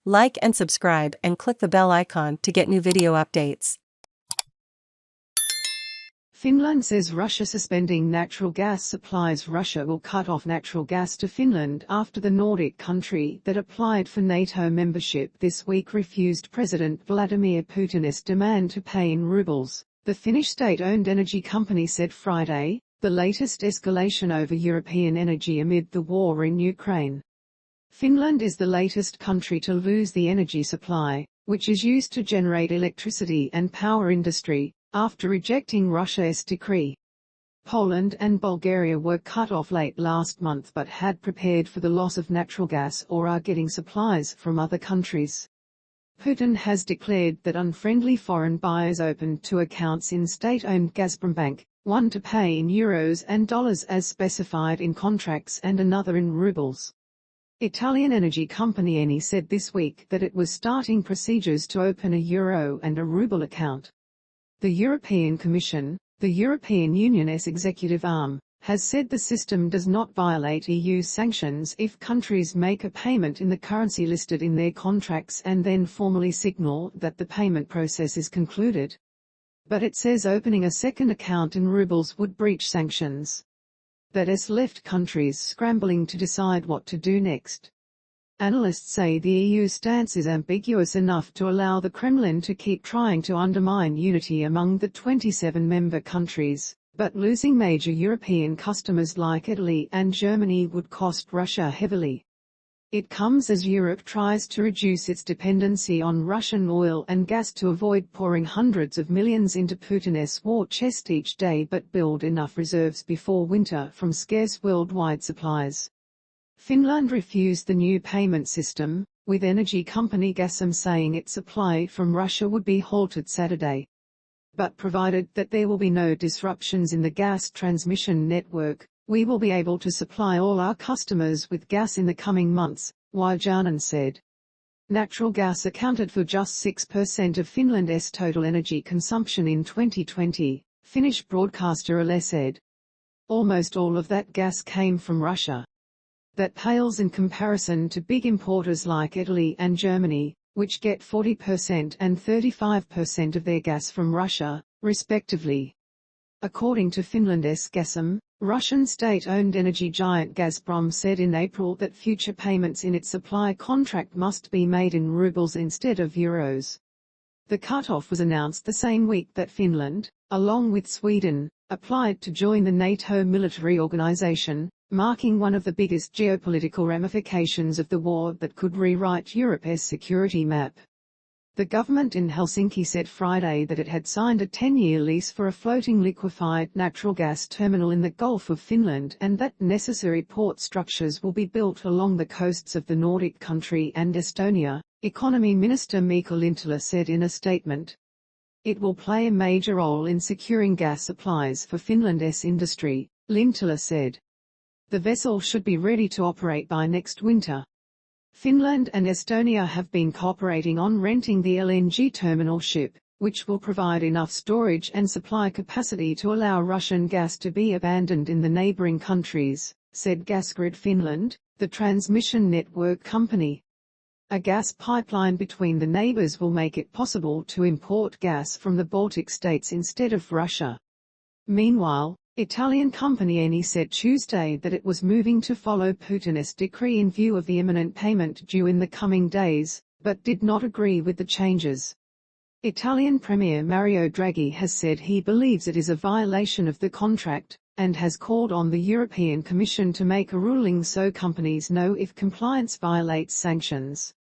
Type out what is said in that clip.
Like and subscribe and click the bell icon to get new video updates. Finland says Russia suspending natural gas supplies. Russia will cut off natural gas to Finland after the Nordic country that applied for NATO membership this week refused President Vladimir Putin's demand to pay in rubles, the Finnish state-owned energy company said Friday, the latest escalation over European energy amid the war in Ukraine. Finland is the latest country to lose the energy supply, which is used to generate electricity and power industry, after rejecting Russia's decree. Poland and Bulgaria were cut off late last month but had prepared for the loss of natural gas or are getting supplies from other countries. Putin has declared that unfriendly foreign buyers opened two accounts in state-owned Gazprombank, one to pay in euros and dollars as specified in contracts and another in rubles. Italian energy company Eni said this week that it was starting procedures to open a euro and a ruble account. The European Commission, the European Union's executive arm, has said the system does not violate EU sanctions if countries make a payment in the currency listed in their contracts and then formally signal that the payment process is concluded. But it says opening a second account in rubles would breach sanctions. That has left countries scrambling to decide what to do next. Analysts say the EU stance is ambiguous enough to allow the Kremlin to keep trying to undermine unity among the 27 member countries, but losing major European customers like Italy and Germany would cost Russia heavily. It comes as Europe tries to reduce its dependency on Russian oil and gas to avoid pouring hundreds of millions into Putin's war chest each day but build enough reserves before winter from scarce worldwide supplies. Finland refused the new payment system, with energy company Gazprom saying its supply from Russia would be halted Saturday. But provided that there will be no disruptions in the gas transmission network, we will be able to supply all our customers with gas in the coming months, Wyjanen said. Natural gas accounted for just 6% of Finland's total energy consumption in 2020, Finnish broadcaster Yle said. Almost all of that gas came from Russia. That pales in comparison to big importers like Italy and Germany, which get 40% and 35% of their gas from Russia, respectively. According to Finland's Gazprom, Russian state-owned energy giant Gazprom said in April that future payments in its supply contract must be made in rubles instead of euros. The cutoff was announced the same week that Finland, along with Sweden, applied to join the NATO military organization, marking one of the biggest geopolitical ramifications of the war that could rewrite Europe's security map. The government in Helsinki said Friday that it had signed a 10-year lease for a floating liquefied natural gas terminal in the Gulf of Finland and that necessary port structures will be built along the coasts of the Nordic country and Estonia, Economy Minister Mika Lintilä said in a statement. It will play a major role in securing gas supplies for Finland's industry, Lintilä said. The vessel should be ready to operate by next winter. Finland and Estonia have been cooperating on renting the LNG terminal ship, which will provide enough storage and supply capacity to allow Russian gas to be abandoned in the neighboring countries, said Gasgrid Finland, the transmission network company. A gas pipeline between the neighbors will make it possible to import gas from the Baltic states instead of Russia. Meanwhile, Italian company Eni said Tuesday that it was moving to follow Putin's decree in view of the imminent payment due in the coming days, but did not agree with the changes. Italian Premier Mario Draghi has said he believes it is a violation of the contract, and has called on the European Commission to make a ruling so companies know if compliance violates sanctions.